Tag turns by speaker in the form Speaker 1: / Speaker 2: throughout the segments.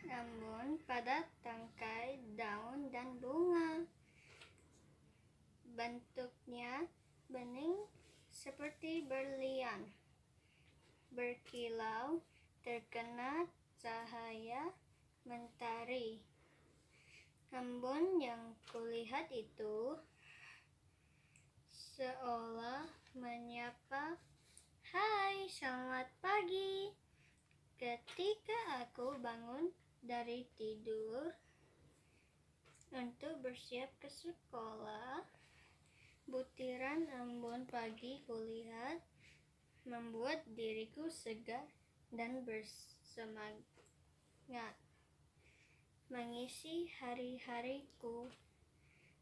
Speaker 1: embun pada tangkai daun dan bunga. Bentuknya bening seperti berlian, berkilau terkena cahaya mentari. Embun yang kulihat itu seolah menyapa, "Hai, selamat pagi." Ketika aku bangun dari tidur untuk bersiap ke sekolah, butiran embun pagi kulihat membuat diriku segar dan bersemangat mengisi hari-hariku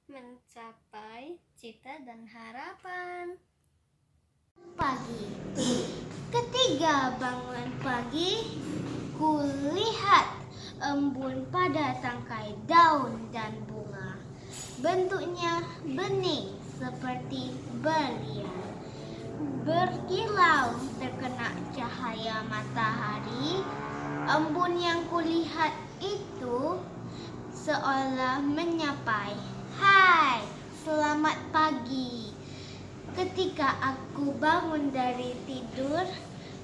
Speaker 1: mencapai cita dan harapan.
Speaker 2: Pagi. Ketika bangun pagi, kulihat embun pada tangkai daun dan bunga. Bentuknya bening seperti berlian, berkilau terkena cahaya matahari. Embun yang kulihat itu seolah menyapa, "Hai, selamat pagi." Ketika aku bangun dari tidur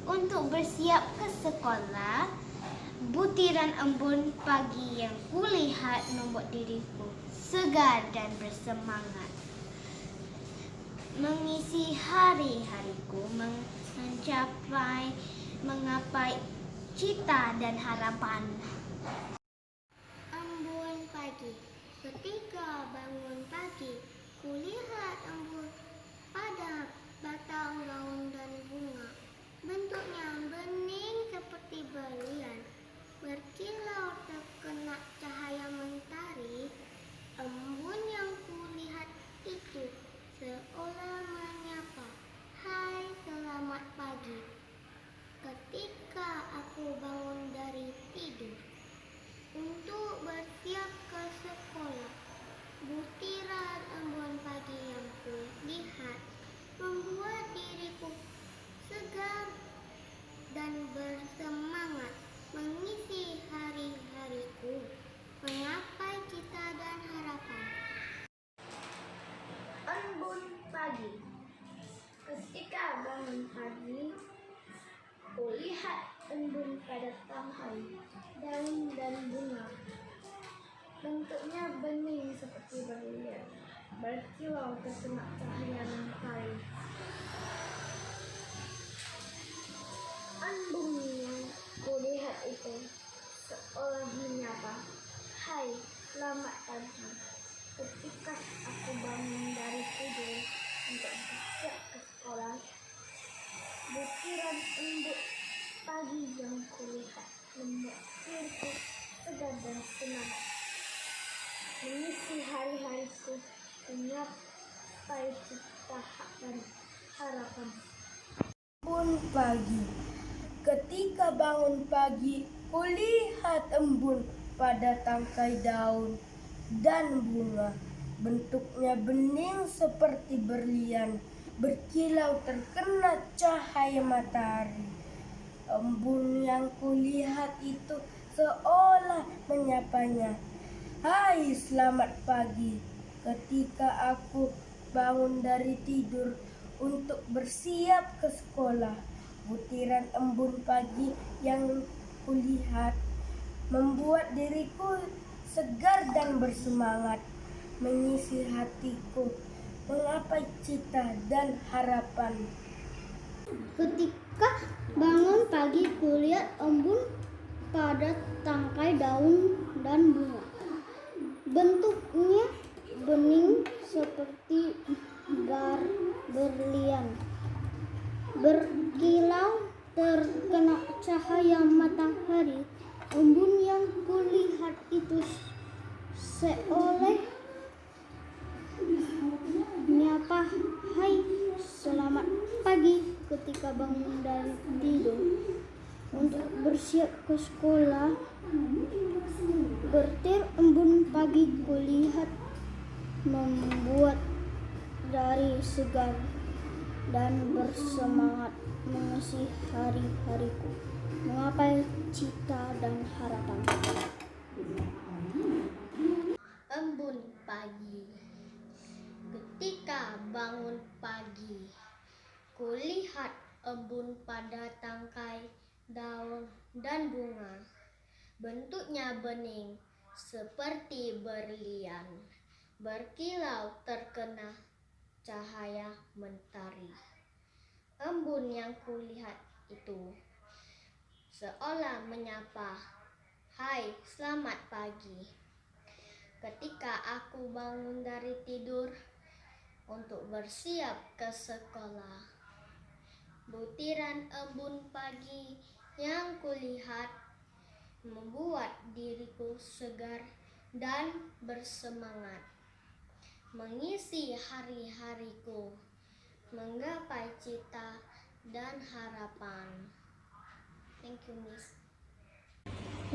Speaker 2: untuk bersiap ke sekolah, butiran embun pagi yang kulihat membuat diriku segar dan bersemangat mengisi hari-hariku menggapai cita dan harapan. Embun pagi. Ketika bangun pagi, kulihat embun pada batang daun dan bunga. Bentuknya bening seperti berlian, berkilau terkena cahaya mentari. Embun yang kulihat itu seolah menyapa, "Hai, selamat pagi." Ketika aku bangun dari tidur untuk bersiap ke sekolah, butiran embun pagi yang kulihat membuat diriku segar dan bersemangat mengisi hari-hariku menggapai cita dan harapan. Embun pagi. Ketika bangun pagi, kulihat embun pada tangkai daun dan bunga. Bentuknya bening seperti berlian, berkilau terkena cahaya mentari. Embun yang kulihat itu seolah menyapa, "Hai, selamat pagi." Ketika aku bangun dari tidur untuk bersiap ke sekolah, butiran embun pagi yang kulihat membuat diriku segar dan semangat mengisi hari-hariku menggapai cita dan harapan.
Speaker 3: Embun pagi. Ketika bangun pagi, kulihat embun pada tangkai daun dan bunga. Bentuknya bening seperti berlian, berkilau terkena cahaya matahari. Embun yang kulihat itu seolah menyapanya, "Hai, selamat pagi." Ketika aku bangun dari tidur untuk bersiap ke sekolah, butiran embun pagi yang kulihat membuat diriku segar dan bersemangat mengisi hatiku menggapai cita dan harapan.
Speaker 2: Ketika bangun pagi, kulihat embun pada tangkai daun dan bunga. Bentuknya bening seperti berlian, berkilau terkena cahaya matahari. Embun yang kulihat itu seolah menyapa, "Hai, selamat pagi." Ketika bangun dari tidur untuk bersiap ke sekolah, butir embun pagi kulihat membuat dari segar dan bersemangat mengisi hari-hariku menggapai cita dan harapan.
Speaker 1: Embun pagi. Ketika bangun pagi, kulihat embun pada tangkai daun dan bunga. Bentuknya bening seperti berlian, berkilau terkena cahaya mentari. Embun yang kulihat itu seolah menyapa, "Hai, selamat pagi." Ketika aku bangun dari tidur untuk bersiap ke sekolah, butiran embun pagi yang kulihat membuat diriku segar dan bersemangat, mengisi hari-hariku, menggapai cita dan harapan. Thank you, Miss.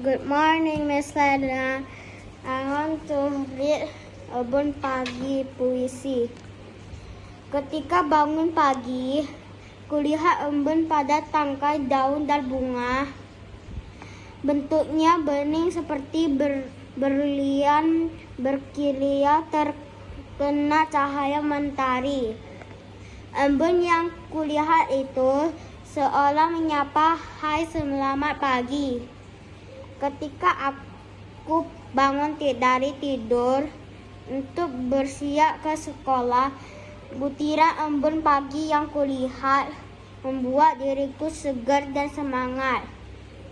Speaker 2: Good morning, Miss Lena. I want to read Embun Pagi puisi. Ketika bangun pagi, kulihat embun pada tangkai daun dan bunga. Bentuknya bening seperti berlian, berkilau terkena cahaya mentari. Embun yang kulihat itu seolah menyapa, "Hai, selamat pagi." Ketika aku bangun dari tidur untuk bersiap ke sekolah, butiran embun pagi yang kulihat membuat diriku segar dan semangat,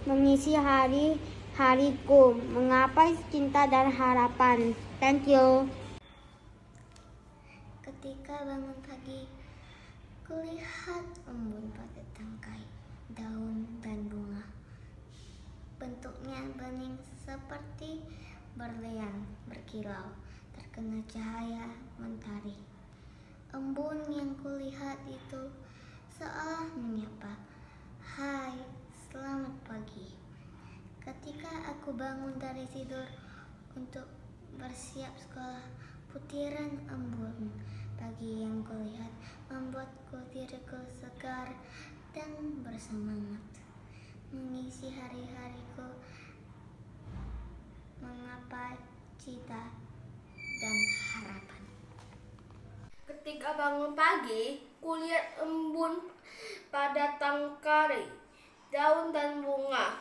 Speaker 2: mengisi hari-hariku, menggapai cinta dan harapan. Thank you.
Speaker 1: Ketika bangun pagi, kulihat embun pada tangkai daun dan bunga. Bentuknya bening seperti berlian, berkilau, terkena cahaya mentari. Embun yang kulihat itu seolah menyapa, "Hai, selamat pagi." Ketika aku bangun dari tidur untuk bersiap sekolah, butiran embun pagi yang kulihat membuatku diriku segar dan bersemangat, mengisi hari-hariku, menggapai cita dan harapan.
Speaker 3: Ketika bangun pagi, kulihat embun pada tangkai daun dan bunga.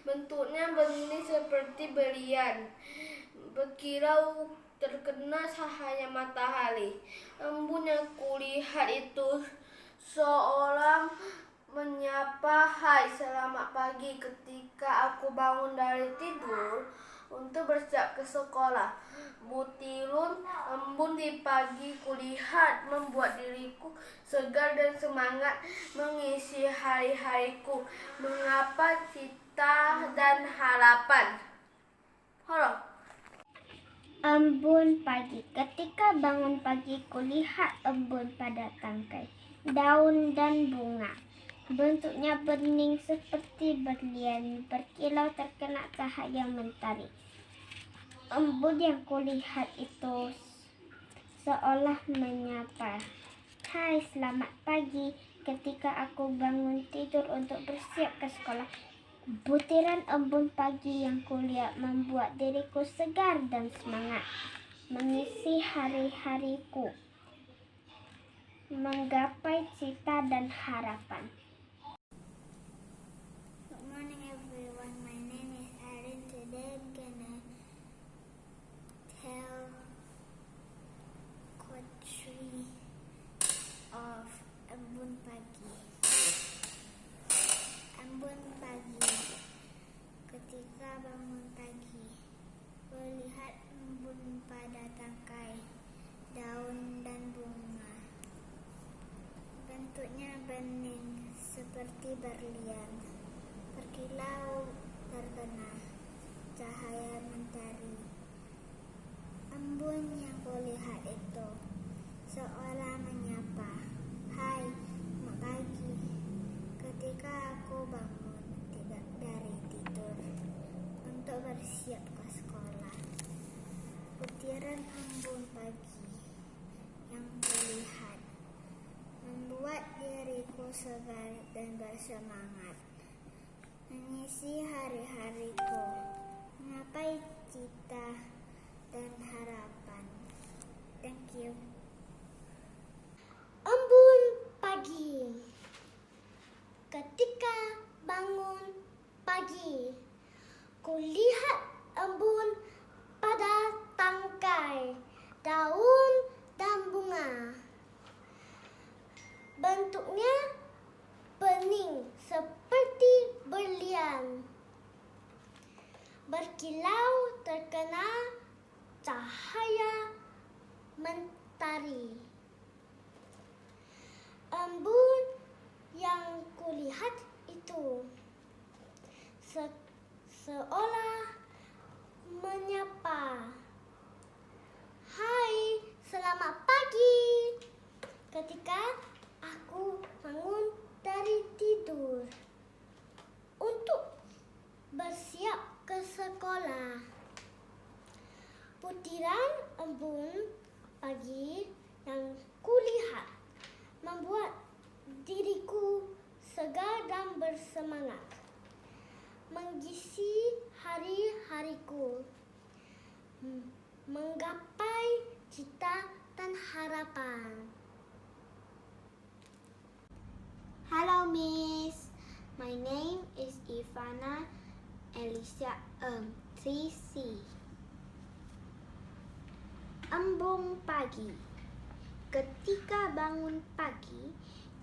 Speaker 3: Bentuknya bening seperti berlian, berkilau terkena cahaya matahari. Embun yang kulihat itu seolah menyapa, "Hai, selamat pagi." Ketika aku bangun dari tidur untuk bersiap ke sekolah, butiran embun di pagi kulihat membuat diriku segar dan semangat, mengisi hari-hariku, menggapai cita dan harapan. Halo.
Speaker 2: Embun pagi. Ketika bangun pagi, kulihat embun pada tangkai daun dan bunga. Bentuknya bening seperti berlian, berkilau terkena cahaya mentari. Embun yang kulihat itu seolah menyapa, "Hai, selamat pagi." Ketika aku bangun tidur untuk bersiap ke sekolah, butiran embun pagi yang kulihat membuat diriku segar dan semangat, mengisi hari-hariku, menggapai cita dan harapan.
Speaker 1: Good morning, everyone. My name is Erin. Today I'm gonna tell poetry of Embun Pagi. Embun pagi. Ketika bangun pagi, kulihat embun pada tangkai daun dan bunga. Bentuknya bening seperti berlian, berkilau terkena cahaya mentari. Embun yang kulihat itu seolah menyapa, "Hai, selamat pagi." Ketika aku bangun dari tidur untuk bersiap ke sekolah, butiran embun pagi yang kulihat membuat diriku segar dan bersemangat, mengisi hari-hariku, menggapai
Speaker 2: berkilau terkena cahaya mentari. Embun yang kulihat itu seolah menyapa, "Hai, selamat pagi." Ketika aku bangun dari tidur untuk bersiap ke sekolah, butiran embun pagi yang kulihat membuat diriku segar dan bersemangat mengisi hari-hariku, menggapai cita dan harapan. Hello Miss, my name is Ivana Elisha 3C. Embun pagi. Ketika bangun pagi,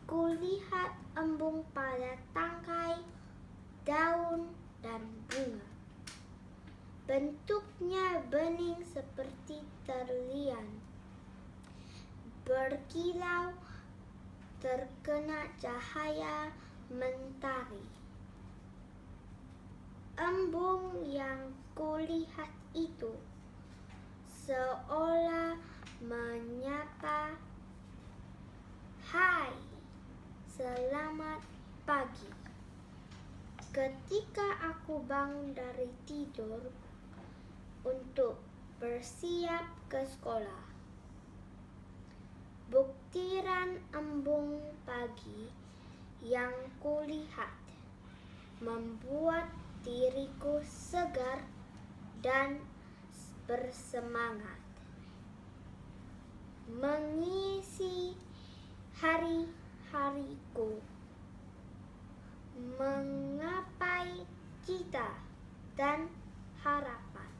Speaker 2: kulihat embun pada tangkai, daun, dan bunga. Bentuknya bening seperti terlian, berkilau terkena cahaya mentari. Embun yang kulihat itu seolah menyapa, "Hai, selamat pagi." Ketika aku bangun dari tidur untuk bersiap ke sekolah, butiran embun pagi yang kulihat membuat diriku segar dan bersemangat mengisi hari-hariku, menggapai cita dan harapan.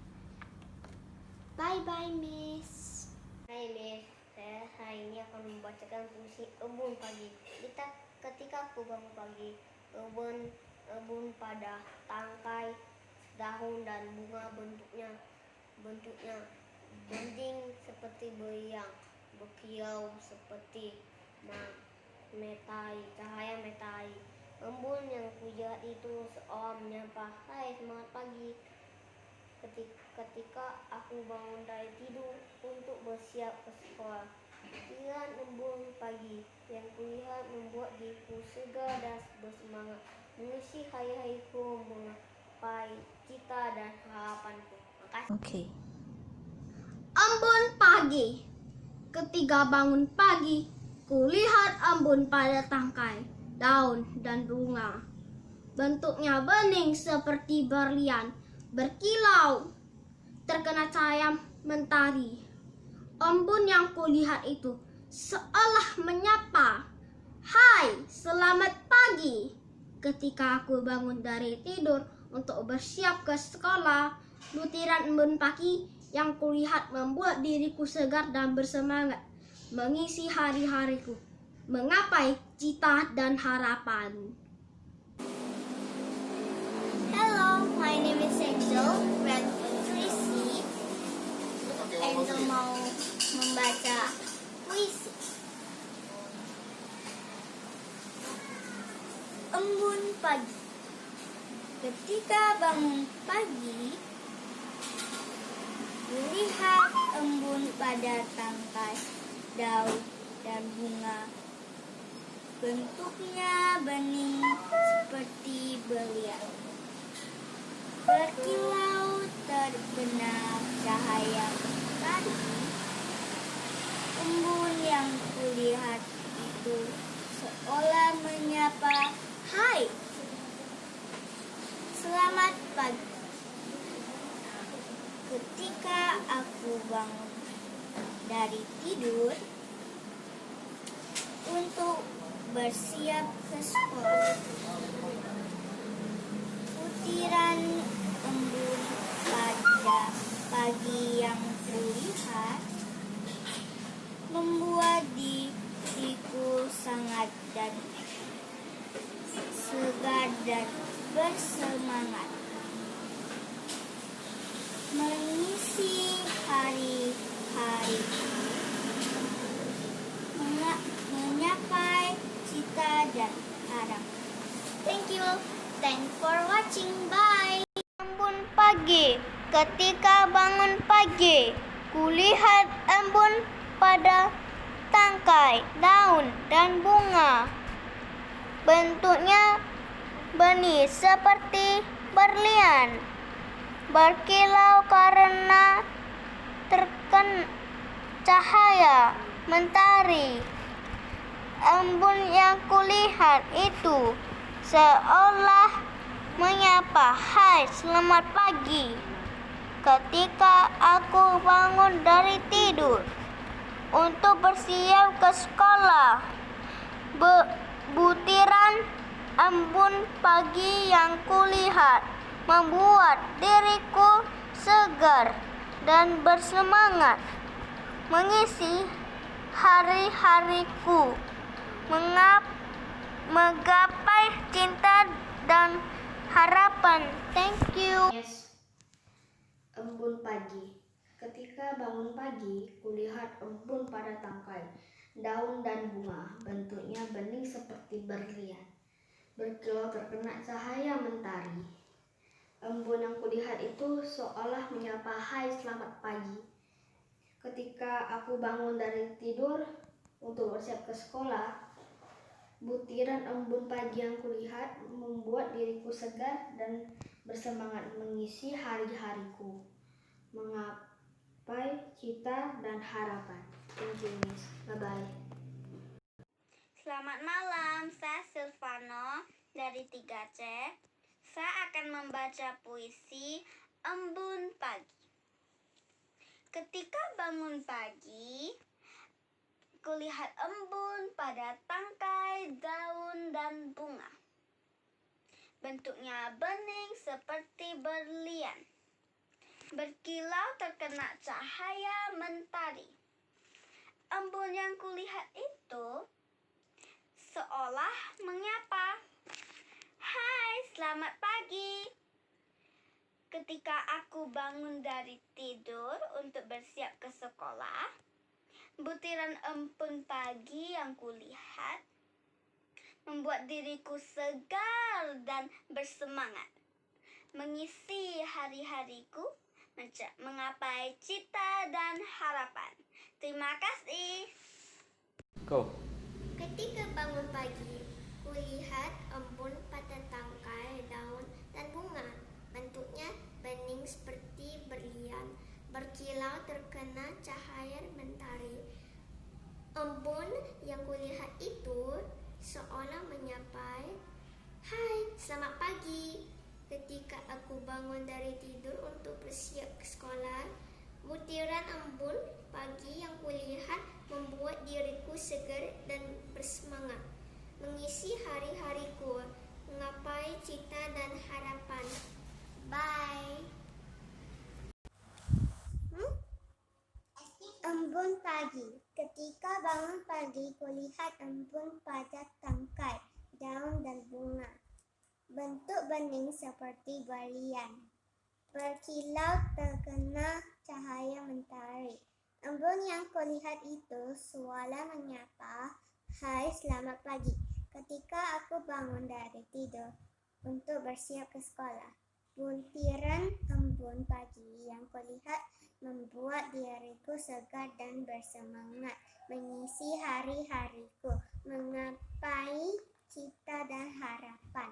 Speaker 2: Bye-bye, Miss.
Speaker 4: Hai Miss, saya hari ini akan membacakan puisi embun pagi. Ketika aku bangun pagi, embun pada tangkai, daun dan bunga bentuknya bening seperti beriang, berkilau seperti cahaya mentari. Embun yang kulihat itu seolah menyapa, "Hai, semangat pagi." Ketika aku bangun dari tidur untuk bersiap ke sekolah, butiran embun pagi yang kulihat membuat diriku segar dan bersemangat mengisi hari-hariku, menggapai cita dan harapanku. Makasih.
Speaker 2: Okay.
Speaker 3: Embun pagi. Ketika bangun pagi, kulihat embun pada tangkai, daun, dan bunga. Bentuknya bening seperti berlian, berkilau, terkena cahaya mentari. Embun yang kulihat itu seolah menyapa, "Hai, selamat pagi." Ketika aku bangun dari tidur untuk bersiap ke sekolah, butiran embun pagi yang kulihat membuat diriku segar dan bersemangat mengisi hari-hariku, menggapai cita dan harapan.
Speaker 2: Hello, my name is Angel, grade 3C. Angel mau membaca puisi. Embun pagi. Ketika bangun pagi, kulihat embun pada tangkai, daun, dan bunga. Bentuknya bening seperti berlian, berkilau terkena cahaya mentari. Embun yang kulihat itu seolah menyapa, "Hai, selamat pagi." Ketika aku bangun dari tidur untuk bersiap ke sekolah, butiran embun pada pagi yang kulihat membuat diriku sangat dan segar dan bersemangat
Speaker 1: hariku menyapai cita dan harap.
Speaker 2: Thank you. Thanks for watching. Bye.
Speaker 1: Embun pagi, ketika bangun pagi, kulihat embun pada tangkai, daun, dan bunga. Bentuknya benih seperti berlian, berkilau karena terkena cahaya mentari. Embun yang kulihat itu seolah menyapa, "Hai, selamat pagi." Ketika aku bangun dari tidur untuk bersiap ke sekolah, butiran embun pagi yang kulihat membuat diriku segar dan bersemangat mengisi hari-hariku, menggapai cinta dan harapan. Thank you.
Speaker 4: Yes. Embun pagi. Ketika bangun pagi, kulihat embun pada tangkai, daun dan bunga. Bentuknya bening seperti berlian, berkilau terkena cahaya mentari. Embun yang kulihat itu seolah menyapa, "Hai, selamat pagi." Ketika aku bangun dari tidur untuk bersiap ke sekolah, butiran embun pagi yang kulihat membuat diriku segar dan bersemangat mengisi hari-hariku, menggapai cita dan harapan. Thank you, Miss. Bye-bye.
Speaker 1: Selamat malam, saya Silvano dari 3C. Saya akan membaca puisi Embun Pagi. Ketika bangun pagi, kulihat embun pada tangkai, daun, dan bunga. Bentuknya bening seperti berlian, berkilau terkena cahaya mentari. Embun yang kulihat itu seolah menyapa, "Hai, selamat pagi." Ketika aku bangun dari tidur untuk bersiap ke sekolah, butiran embun pagi yang kulihat membuat diriku segar dan bersemangat mengisi hari-hariku, menggapai cita dan harapan. Terima kasih.
Speaker 5: Go.
Speaker 2: Ketika bangun pagi, kulihat embun pada tangkai, daun, dan bunga. Bentuknya bening seperti berlian, berkilau terkena cahaya mentari. Embun yang kulihat itu seolah menyapa, "Hai, selamat pagi." Ketika aku bangun dari tidur untuk bersiap ke sekolah, butiran embun pagi yang kulihat membuat diriku segar dan bersemangat mengisi hari-hariku, menggapai cita dan harapan. Bye. Embun pagi. Ketika bangun pagi, kulihat embun pada tangkai, daun, dan bunga. Bentuk bening seperti berlian, berkilau terkena cahaya mentari. Embun yang kulihat itu seolah menyapa, "Hai, selamat pagi." Ketika aku bangun dari tidur untuk bersiap ke sekolah, butiran embun pagi yang kulihat membuat diriku segar dan bersemangat mengisi hari-hariku, menggapai cita dan harapan.